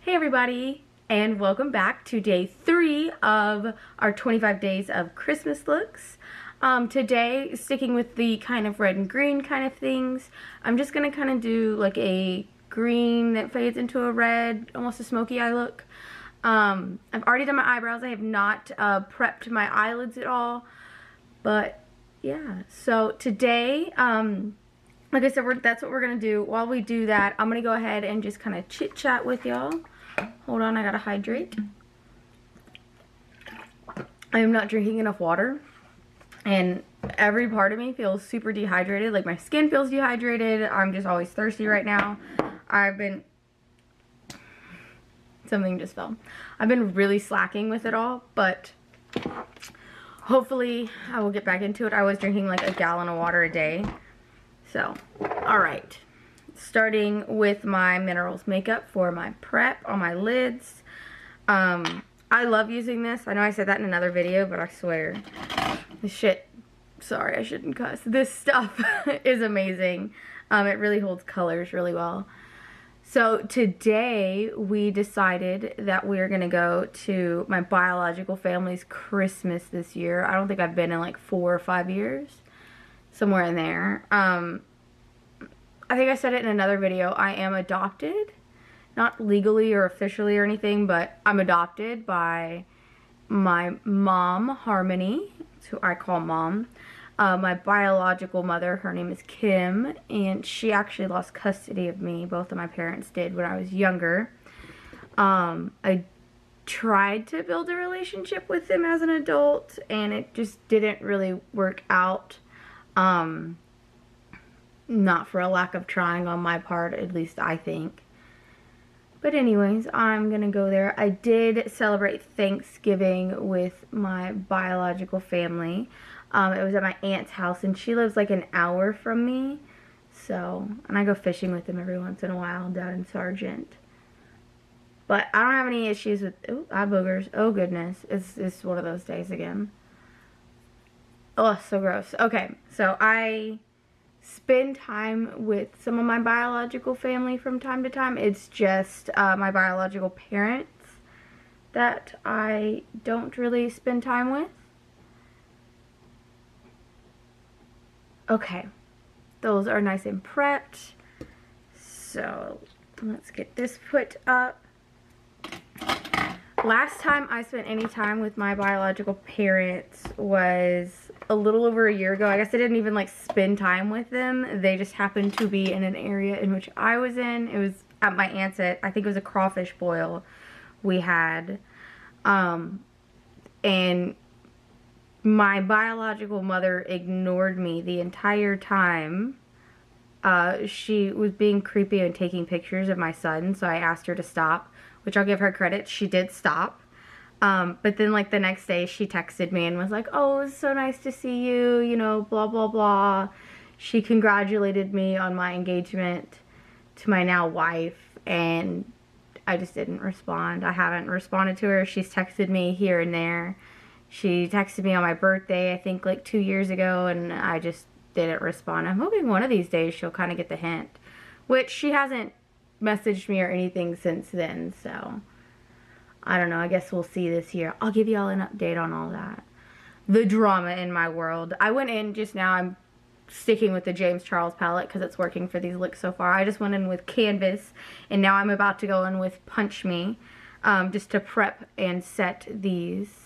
Hey everybody, and welcome back to day 3 of our 25 days of Christmas looks. Today, sticking with the kind of red and green kind of things, I'm just going to kind of do like a green that fades into a red, almost a smoky eye look. I've already done my eyebrows. I have not prepped my eyelids at all, but yeah. So today, like I said, that's what we're going to do. While we do that, I'm going to go ahead and just kind of chit chat with y'all. Hold on, I gotta hydrate. I am not drinking enough water, and every part of me feels super dehydrated. Like my skin feels dehydrated. I'm just always thirsty right now. Something just fell. I've been really slacking with it all, but hopefully I will get back into it. I was drinking like a gallon of water a day. So, alright. Starting with my minerals makeup for my prep on my lids. I love using this. I know I said that in another video, but I swear this shit, sorry, I shouldn't cuss. This stuff is amazing. It really holds colors really well. So today we decided that we're gonna go to my biological family's Christmas this year. I don't think I've been in like 4 or 5 years, somewhere in there. I think I said it in another video, I am adopted. Not legally or officially or anything, but I'm adopted by my mom, Harmony, who I call mom. My biological mother, her name is Kim, and she actually lost custody of me. Both of my parents did when I was younger. I tried to build a relationship with them as an adult, and it just didn't really work out. Not for a lack of trying on my part, at least I think. But anyways, I'm gonna go there. I did celebrate Thanksgiving with my biological family. It was at my aunt's house, and she lives like an hour from me. So, and I go fishing with them every once in a while down in Sargent. But I don't have any issues with, ooh, eye boogers. Oh goodness, it's one of those days again. Oh, so gross. Okay, so I spend time with some of my biological family from time to time. It's just my biological parents that I don't really spend time with. Okay, those are nice and prepped. So let's get this put up. Last time I spent any time with my biological parents was a little over a year ago. I guess I didn't even like spend time with them. They just happened to be in an area in which I was in. It was at my aunt's. I think it was a crawfish boil we had. And my biological mother ignored me the entire time. She was being creepy and taking pictures of my son, so I asked her to stop, which I'll give her credit. She did stop. But then like the next day she texted me and was like, oh, it's so nice to see you, you know, blah, blah, blah. She congratulated me on my engagement to my now wife, and I just didn't respond. I haven't responded to her. She's texted me here and there. She texted me on my birthday, I think like 2 years ago, and I just didn't respond. I'm hoping one of these days she'll kind of get the hint, which she hasn't messaged me or anything since then, so I don't know. I guess we'll see this year. I'll give y'all an update on all that. The drama in my world. I went in just now. I'm sticking with the James Charles palette because it's working for these looks so far. I just went in with Canvas, and now I'm about to go in with Punch Me, just to prep and set these.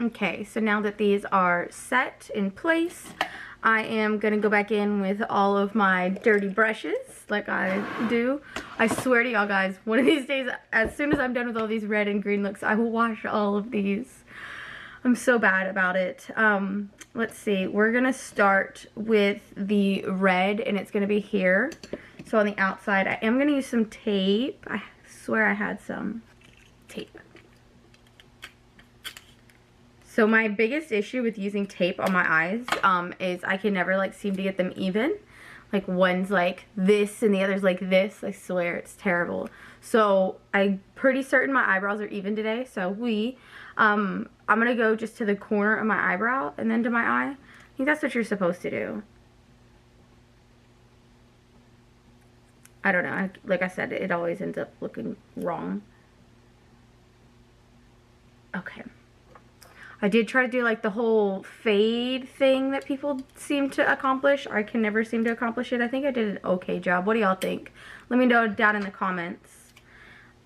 Okay, so now that these are set in place, I am going to go back in with all of my dirty brushes like I do. I swear to y'all guys, one of these days, as soon as I'm done with all these red and green looks, I will wash all of these. I'm so bad about it. Let's see, we're going to start with the red, and it's going to be here. So on the outside, I am going to use some tape. I swear I had some tape. So my biggest issue with using tape on my eyes is I can never like seem to get them even. Like one's like this and the other's like this. I swear it's terrible. So I'm pretty certain my eyebrows are even today. So I I'm going to go just to the corner of my eyebrow and then to my eye. I think that's what you're supposed to do. I don't know. Like I said, it always ends up looking wrong. Okay. I did try to do like the whole fade thing that people seem to accomplish. I can never seem to accomplish it. I think I did an okay job. What do y'all think? Let me know down in the comments.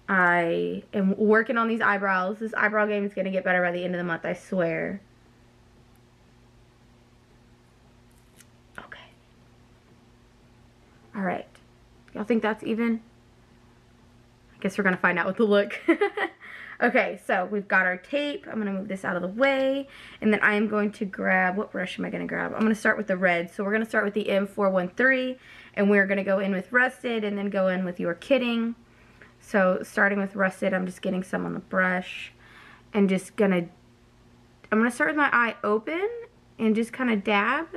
I am working on these eyebrows. This eyebrow game is going to get better by the end of the month, I swear. Okay. Alright. Y'all think that's even? I guess we're going to find out with the look. Okay, so we've got our tape. I'm going to move this out of the way. And then I am going to grab, what brush am I going to grab? I'm going to start with the red. So we're going to start with the M413. And we're going to go in with Rusted and then go in with Your Kidding. So starting with Rusted, I'm just getting some on the brush. And just going to, I'm going to start with my eye open and just kind of dab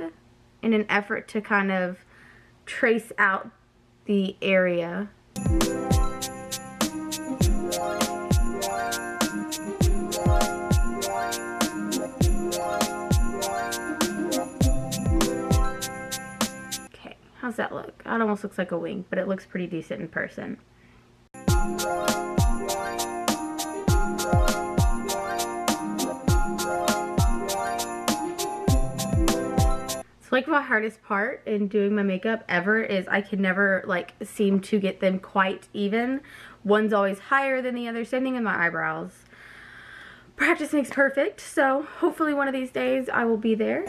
in an effort to kind of trace out the area. How's that look? That almost looks like a wing, but it looks pretty decent in person. So like my hardest part in doing my makeup ever is I can never like seem to get them quite even. One's always higher than the other. Same thing with my eyebrows. Practice makes perfect, so hopefully one of these days I will be there.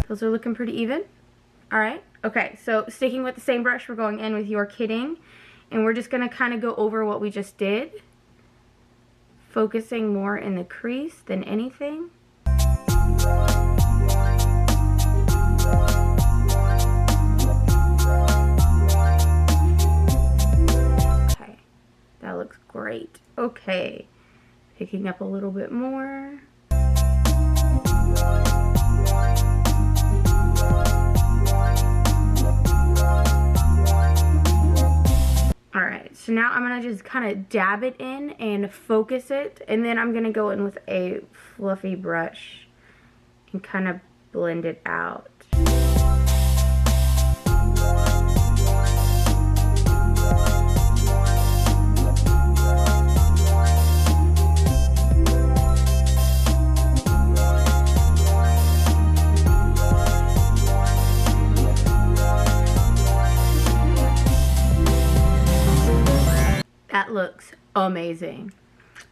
Those are looking pretty even. Alright, okay, so sticking with the same brush, we're going in with Your Kidding. And we're just going to kind of go over what we just did. Focusing more in the crease than anything. Okay, that looks great. Okay, picking up a little bit more. Alright, so now I'm going to just kind of dab it in and focus it. And then I'm going to go in with a fluffy brush and kind of blend it out. That looks amazing.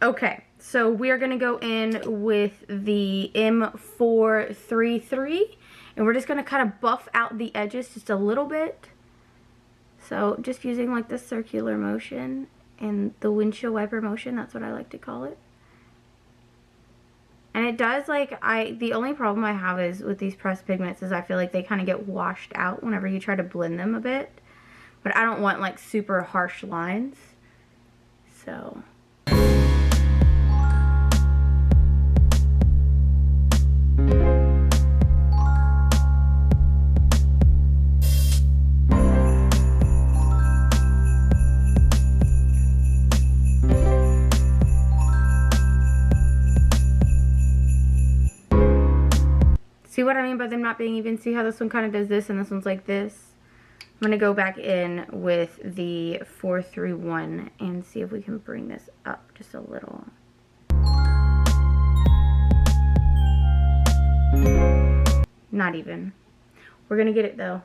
Okay, so we are going to go in with the M433 and we're just going to kind of buff out the edges just a little bit. So just using like the circular motion and the windshield wiper motion, that's what I like to call it. And it does like, the only problem I have is with these pressed pigments is I feel like they kind of get washed out whenever you try to blend them a bit. But I don't want like super harsh lines. So see what I mean by them not being even? See how this one kind of does this and this one's like this? I'm going to go back in with the 431 and see if we can bring this up just a little. Not even. We're going to get it though.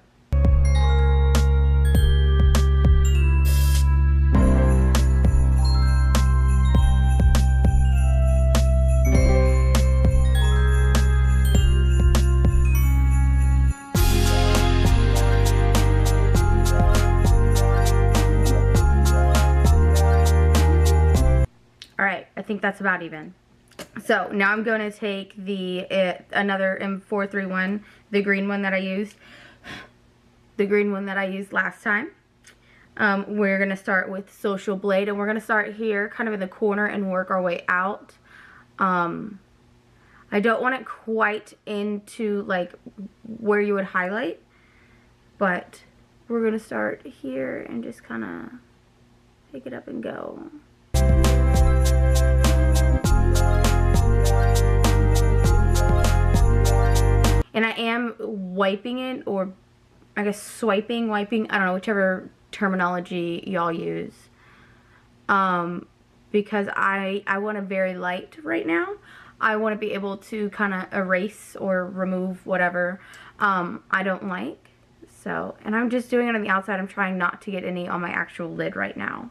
Alright, I think that's about even. So now I'm going to take the another M431, the green one that I used. The green one that I used last time. We're going to start with Social Blade, and we're going to start here kind of in the corner and work our way out. I don't want it quite into like where you would highlight. but we're gonna start here and just kind of pick it up and go. And I am wiping it, or I guess swiping, wiping, I don't know, whichever terminology y'all use. Because I want it very light right now. I want to be able to kind of erase or remove whatever I don't like. So, and I'm just doing it on the outside. I'm trying not to get any on my actual lid right now.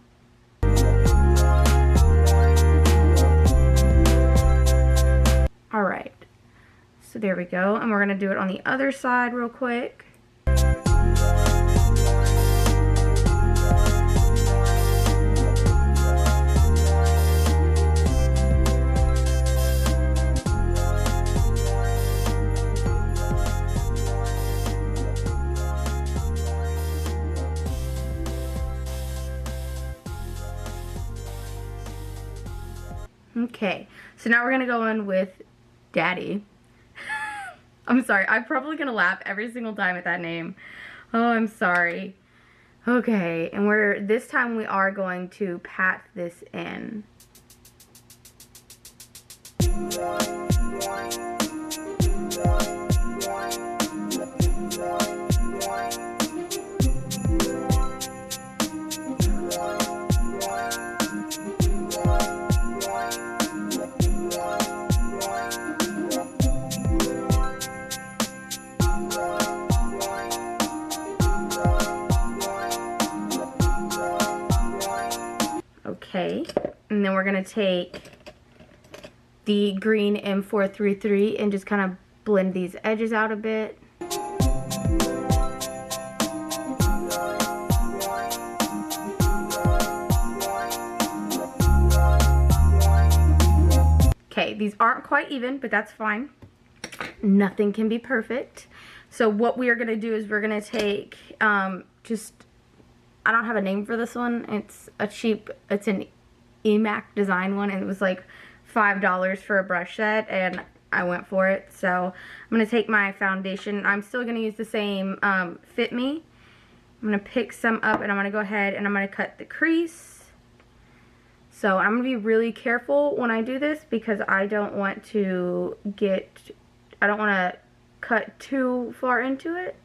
Alright, so there we go. And we're going to do it on the other side real quick. Okay, so now we're going to go in with Daddy. I'm sorry, I'm probably going to laugh every single time at that name. Oh, I'm sorry. Okay, and this time we are going to pat this in. Okay, and then we're going to take the green M433 and just kind of blend these edges out a bit. Okay, these aren't quite even, but that's fine. Nothing can be perfect. So what we are going to do is we're going to take I don't have a name for this one. It's an EMAC design one, and it was like $5 for a brush set, and I went for it. So I'm going to take my foundation. I'm still going to use the same Fit Me. I'm going to pick some up, and I'm going to go ahead and I'm going to cut the crease. So I'm going to be really careful when I do this because I don't want to cut too far into it.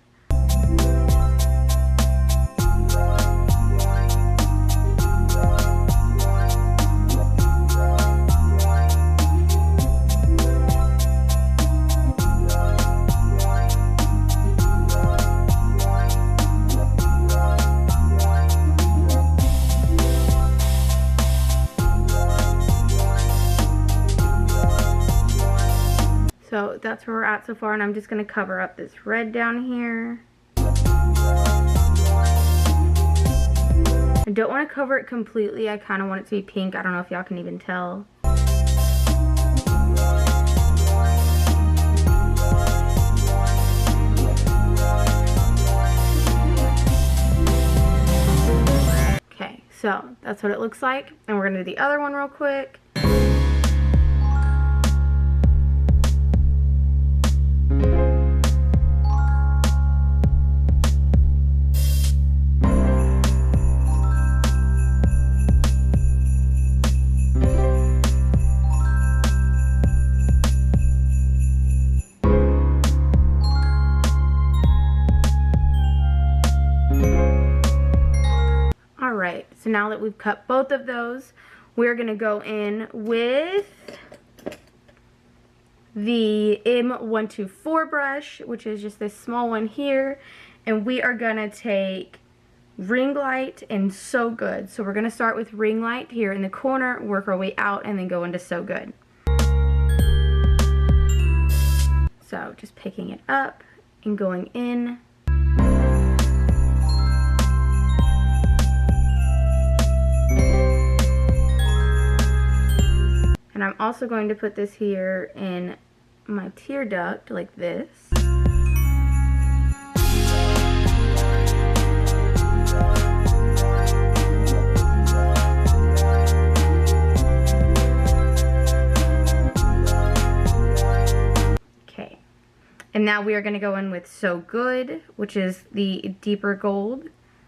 So that's where we're at so far, and I'm just going to cover up this red down here. I don't want to cover it completely. I kind of want it to be pink. I don't know if y'all can even tell. Okay, so that's what it looks like, and we're going to do the other one real quick. Alright, so now that we've cut both of those, we're going to go in with the M124 brush, which is just this small one here, and we are going to take Ring Light and So Good. So we're going to start with Ring Light here in the corner, work our way out, and then go into So Good. So just picking it up and going in. And I'm also going to put this here in my tear duct like this. Okay. And now we are going to go in with So Good, which is the deeper gold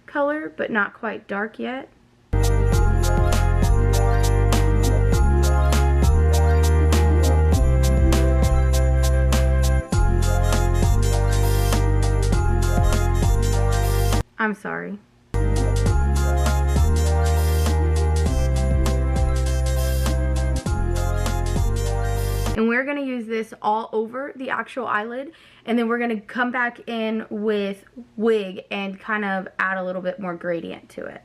color, but not quite dark yet. I'm sorry. And we're going to use this all over the actual eyelid, and then we're going to come back in with wig and kind of add a little bit more gradient to it.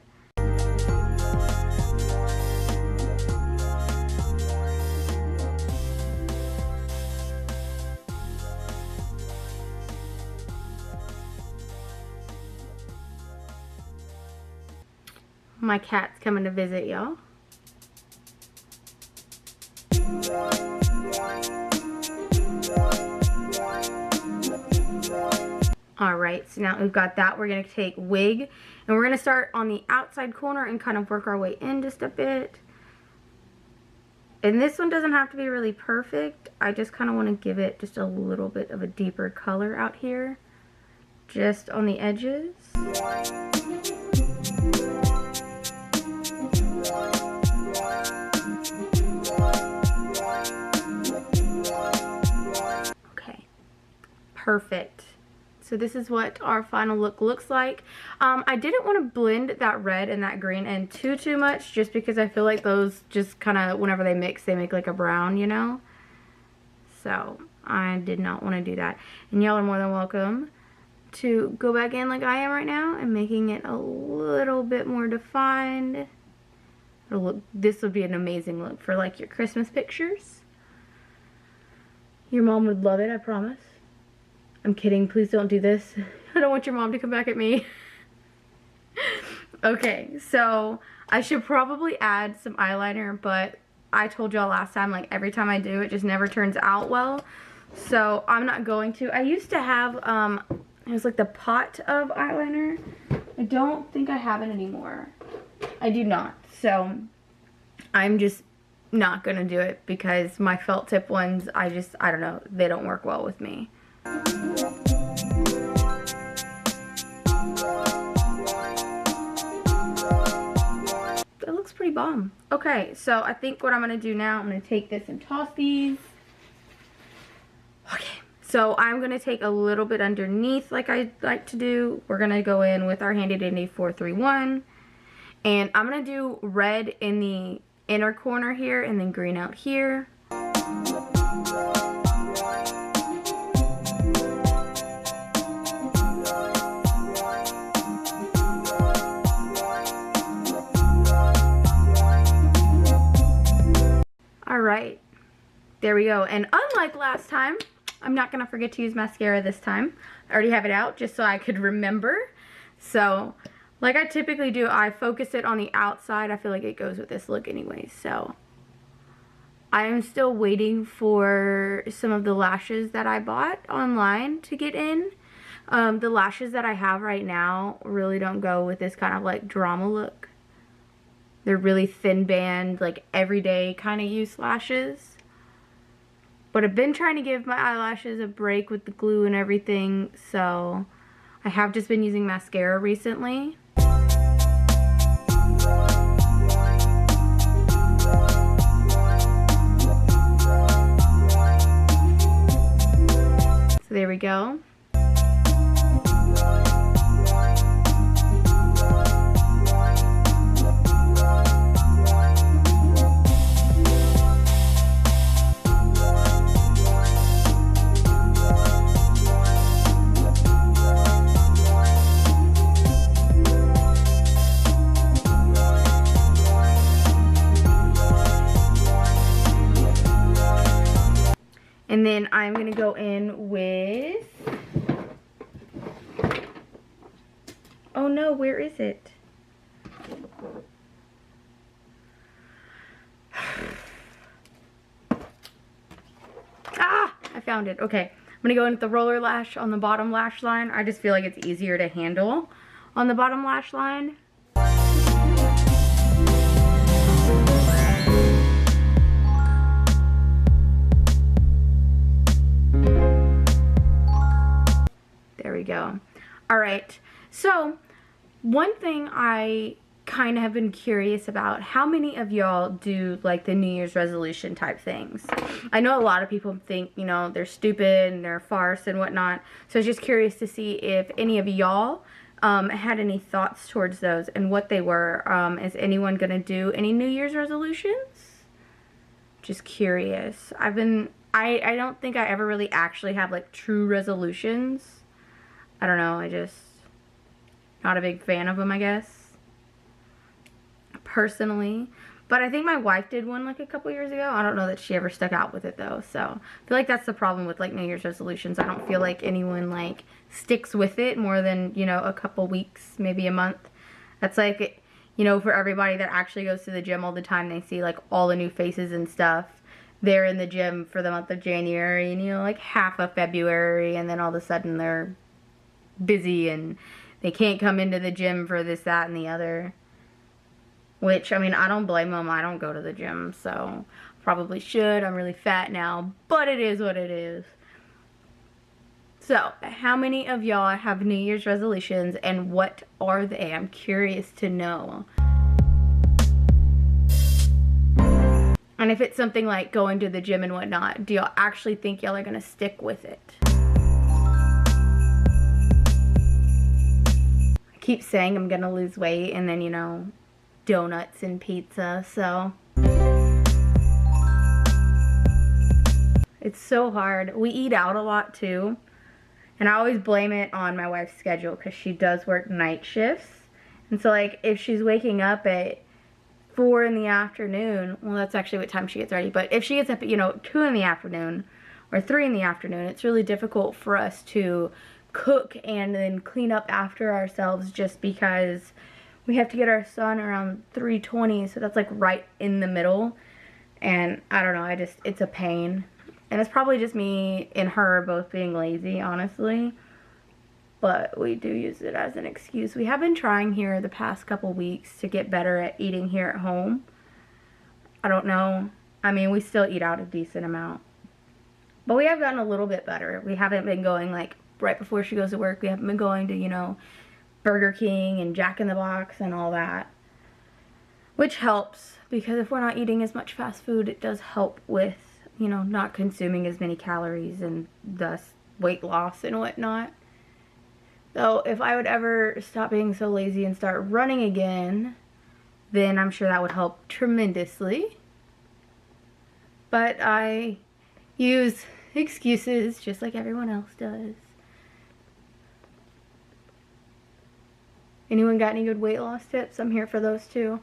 My cat's coming to visit, y'all. Alright, so now we've got that. We're going to take wig, and we're going to start on the outside corner and kind of work our way in just a bit. And this one doesn't have to be really perfect. I just kind of want to give it just a little bit of a deeper color out here, just on the edges. Okay, perfect. So this is what our final look looks like. I didn't want to blend that red and that green in too much, just because I feel like those just kind of, whenever they mix, they make like a brown, you know? So I did not want to do that. And y'all are more than welcome to go back in like I am right now and making it a little bit more defined. It'll look, this would be an amazing look for like your Christmas pictures. Your mom would love it, I promise. I'm kidding, please don't do this. I don't want your mom to come back at me. Okay, so I should probably add some eyeliner, but I told y'all last time, like every time I do, it just never turns out well. So I'm not going to. I used to have, it was like the pot of eyeliner. I don't think I have it anymore. I do not. So I'm just not gonna do it because my felt tip ones, I don't know, they don't work well with me. It looks pretty bomb. Okay, so I think what I'm gonna do now, I'm gonna take this and toss these. Okay, so I'm gonna take a little bit underneath like I like to do. We're gonna go in with our handy dandy 431, and I'm gonna do red in the inner corner here and then green out here. Alright, there we go. And unlike last time, I'm not going to forget to use mascara this time. I already have it out just so I could remember. So, like I typically do, I focus it on the outside. I feel like it goes with this look anyway. So, I am still waiting for some of the lashes that I bought online to get in. The lashes that I have right now really don't go with this kind of like drama look. They're really thin band, like everyday kind of use lashes. But I've been trying to give my eyelashes a break with the glue and everything, so I have just been using mascara recently. So there we go. And then I'm going to go in with, oh no, where is it? Ah, I found it. Okay, I'm going to go in with the roller lash on the bottom lash line. I just feel like it's easier to handle on the bottom lash line. we go. All right, so one thing I kind of have been curious about, how many of y'all do like the New Year's resolution type things? I know a lot of people think, you know, they're stupid and they're a farce and whatnot, so I was just curious to see if any of y'all had any thoughts towards those and what they were. Is anyone gonna do any New Year's resolutions? Just curious. I don't think I ever really actually have like true resolutions. I don't know, I just not a big fan of them, I guess, personally. But I think my wife did one like a couple years ago. I don't know that she ever stuck out with it though. So I feel like that's the problem with like New Year's resolutions. I don't feel like anyone like sticks with it more than, you know, a couple weeks, maybe a month. That's like, you know, for everybody that actually goes to the gym all the time, they see like all the new faces and stuff. They're in the gym for the month of January and, you know, like half of February, and then all of a sudden they're busy and they can't come into the gym for this, that, and the other. Which, I mean, I don't blame them. I don't go to the gym, so probably should. I'm really fat now, but it is what it is. So, how many of y'all have New Year's resolutions, and what are they? I'm curious to know. And if it's something like going to the gym and whatnot, do y'all actually think y'all are going to stick with it? I keep saying I'm going to lose weight, and then, you know, donuts and pizza, so it's so hard. We eat out a lot too, and I always blame it on my wife's schedule because she does work night shifts. And so like if she's waking up at 4 in the afternoon, well, that's actually what time she gets ready, but if she gets up at, you know, 2 in the afternoon or 3 in the afternoon, it's really difficult for us to cook and then clean up after ourselves, just because we have to get our son around 3:20, so that's like right in the middle. And I don't know, it's a pain. And it's probably just me and her both being lazy, honestly. But we do use it as an excuse. We have been trying here the past couple weeks to get better at eating here at home. I don't know. I mean, we still eat out a decent amount, but we have gotten a little bit better. We haven't been going like right before she goes to work. We haven't been going to, you know, Burger King and Jack in the Box and all that, which helps, because if we're not eating as much fast food, it does help with, you know, not consuming as many calories and thus weight loss and whatnot. So if I would ever stop being so lazy and start running again, then I'm sure that would help tremendously. But I use excuses just like everyone else does. Anyone got any good weight loss tips? I'm here for those too.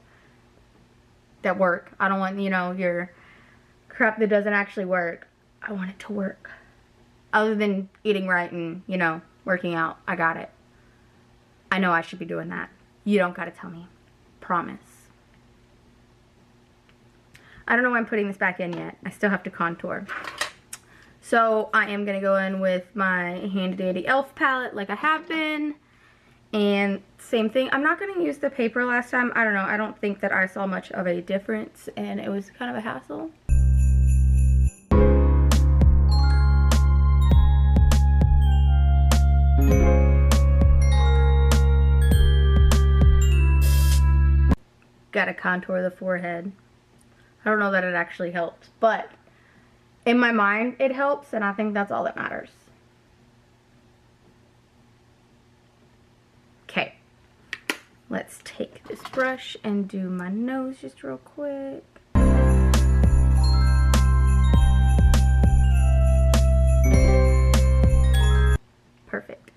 That work. I don't want, you know, your crap that doesn't actually work. I want it to work. Other than eating right and, you know, working out. I got it. I know I should be doing that. You don't gotta tell me. Promise. I don't know why I'm putting this back in yet. I still have to contour. So I am gonna go in with my Handy Dandy Elf palette like I have been. And same thing, I'm not going to use the paper last time. I don't know, I don't think that I saw much of a difference, and it was kind of a hassle. Gotta contour the forehead. I don't know that it actually helps, but in my mind it helps, and I think that's all that matters. Okay, let's take this brush and do my nose just real quick. Perfect.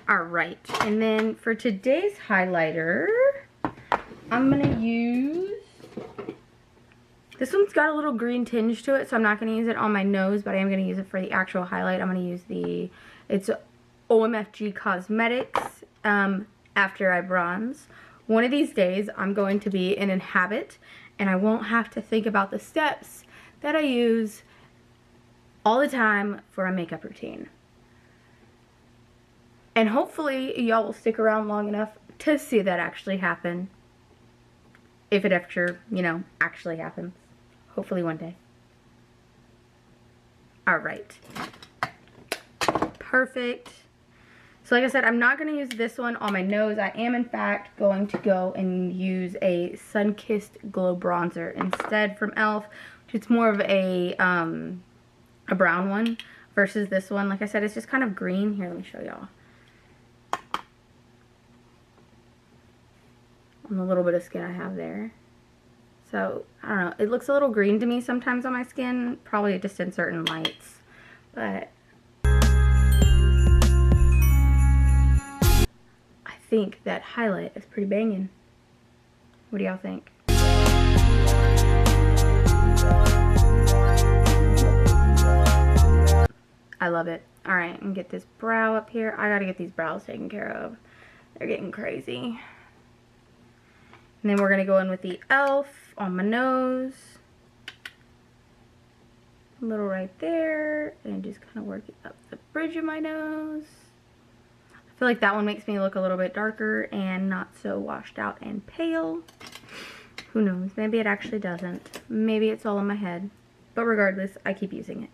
All right, and then for today's highlighter, I'm gonna use, this one's got a little green tinge to it, so I'm not gonna use it on my nose, but I am gonna use it for the actual highlight. I'm gonna use it's OMFG Cosmetics After Eye Bronze. One of these days I'm going to be in a habit and I won't have to think about the steps that I use all the time for a makeup routine. And hopefully y'all will stick around long enough to see that actually happen. If it ever, you know, actually happens. Hopefully one day. Alright. Perfect. So like I said, I'm not going to use this one on my nose. I am in fact going to go and use a Sun-Kissed Glow Bronzer instead from e.l.f. It's more of a brown one versus this one. Like I said, it's just kind of green. Here, let me show y'all. On the little bit of skin I have there. So, I don't know. It looks a little green to me sometimes on my skin. Probably just in certain lights. But I think that highlight is pretty banging. What do y'all think? I love it. Alright, and get this brow up here. I gotta get these brows taken care of. They're getting crazy. And then we're gonna go in with the e.l.f. on my nose. A little right there. And just kind of work it up the bridge of my nose. I feel like that one makes me look a little bit darker and not so washed out and pale. Who knows? Maybe it actually doesn't. Maybe it's all in my head. But regardless, I keep using it.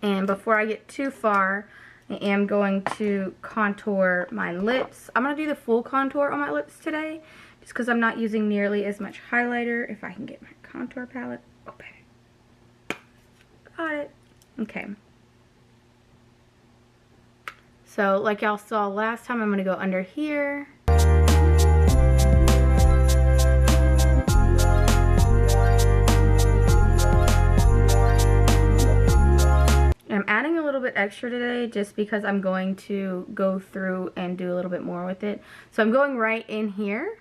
And before I get too far, I am going to contour my lips. I'm going to do the full contour on my lips today, just because I'm not using nearly as much highlighter. If I can get my contour palette. Okay. Got it. Okay. So, like y'all saw last time, I'm going to go under here. I'm adding a little bit extra today just because I'm going to go through and do a little bit more with it. So I'm going right in here.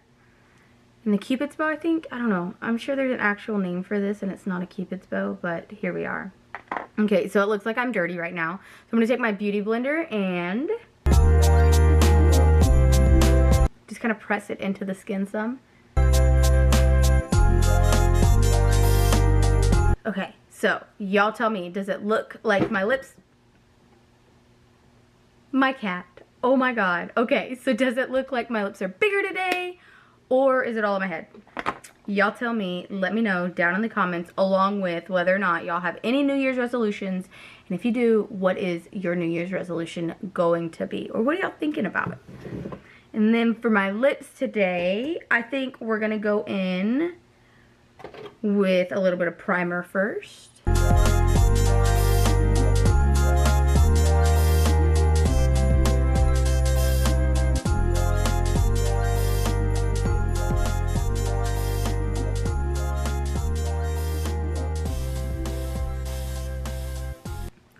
In the Cupid's bow, I think. I don't know. I'm sure there's an actual name for this and it's not a Cupid's bow, but here we are. Okay, so it looks like I'm dirty right now. So I'm going to take my Beauty Blender and just kind of press it into the skin some. Okay. So, y'all tell me, does it look like my lips? My cat. Oh my god. Okay, so does it look like my lips are bigger today? Or is it all in my head? Y'all tell me, let me know down in the comments, along with whether or not y'all have any New Year's resolutions. And if you do, what is your New Year's resolution going to be? Or what are y'all thinking about? And then for my lips today, I think we're going to go in with a little bit of primer first.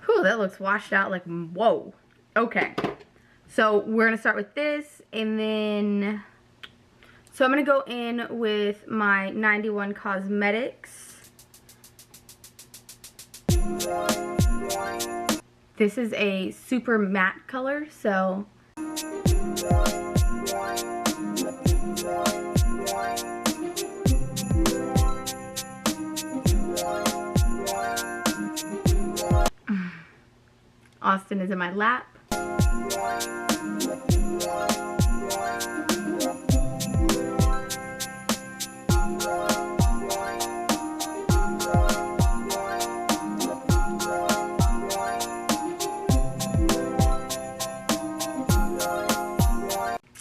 Whew, that looks washed out like, whoa. Okay. So we're going to start with this and then... So I'm going to go in with my 91 Cosmetics. This is a super matte color, so... Austin is in my lap.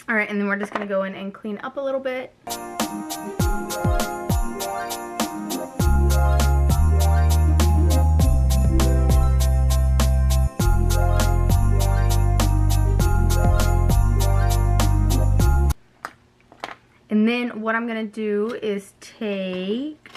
Alright, and then we're just going to go in and clean up a little bit. And then what I'm going to do is take...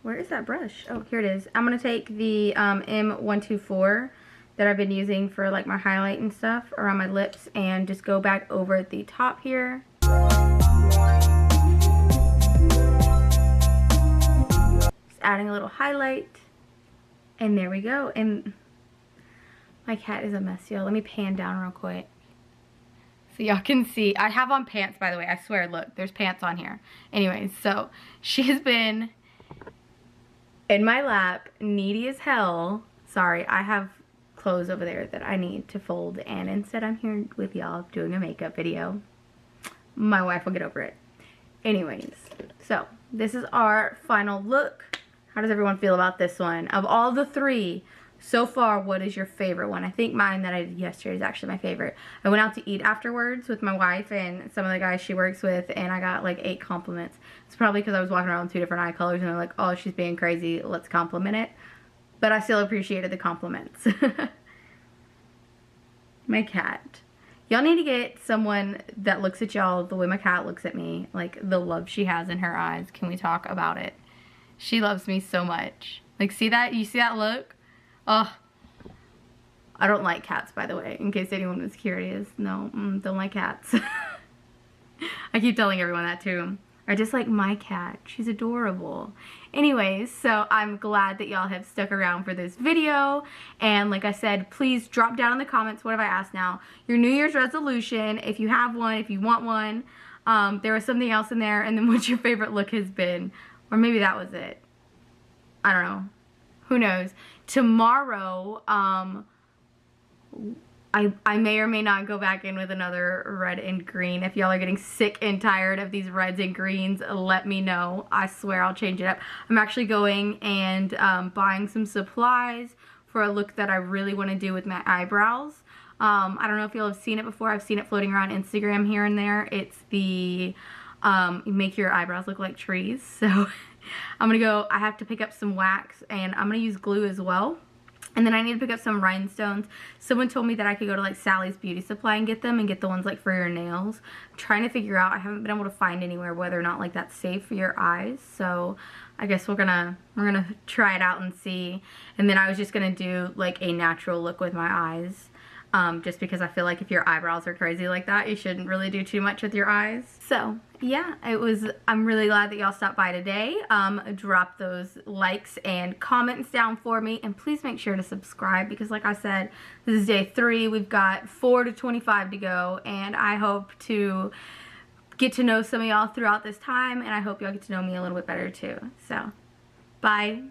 Where is that brush? Oh, here it is. I'm going to take the M124 that I've been using for like my highlight and stuff around my lips and just go back over the top here. Just adding a little highlight. And there we go. And my cat is a mess, y'all. Let me pan down real quick so y'all can see. I have on pants, by the way. I swear, look, there's pants on here. Anyways, so she's been in my lap, needy as hell. Sorry, I have clothes over there that I need to fold, and instead I'm here with y'all doing a makeup video. My wife will get over it. Anyways, so this is our final look. How does everyone feel about this one? Of all the three, So far, what is your favorite one? I think mine that I did yesterday is actually my favorite. I went out to eat afterwards with my wife and some of the guys she works with, and I got like 8 compliments. It's probably because I was walking around with 2 different eye colors and they're like, oh, she's being crazy, let's compliment it. But I still appreciated the compliments. My cat. Y'all need to get someone that looks at y'all the way my cat looks at me. Like the love she has in her eyes. Can we talk about it? She loves me so much. Like, see that? You see that look? Oh, I don't like cats, by the way, in case anyone was curious. No, don't like cats. I keep telling everyone that too. I just like my cat. She's adorable. Anyways, so I'm glad that y'all have stuck around for this video. And like I said, please drop down in the comments, what have I asked now? Your New Year's resolution, if you have one, if you want one. There was something else in there, and then what your favorite look has been. Or maybe that was it. I don't know. Who knows? Tomorrow, I may or may not go back in with another red and green. If y'all are getting sick and tired of these reds and greens, let me know. I swear I'll change it up. I'm actually going and buying some supplies for a look that I really want to do with my eyebrows. I don't know if y'all have seen it before. I've seen it floating around Instagram here and there. It's the make your eyebrows look like trees. So I'm gonna go, I have to pick up some wax and I'm gonna use glue as well. And then I need to pick up some rhinestones. Someone told me that I could go to like Sally's Beauty Supply and get them, and get the ones like for your nails. I'm trying to figure out, I haven't been able to find anywhere whether or not like that's safe for your eyes. So I guess we're gonna try it out and see. And then I was just gonna do like a natural look with my eyes. Just because I feel like if your eyebrows are crazy like that, you shouldn't really do too much with your eyes. So yeah, I'm really glad that y'all stopped by today. Drop those likes and comments down for me, and please make sure to subscribe, because like I said, this is day 3. We've got 4 to 25 to go, and I hope to get to know some of y'all throughout this time, and I hope y'all get to know me a little bit better too. So bye.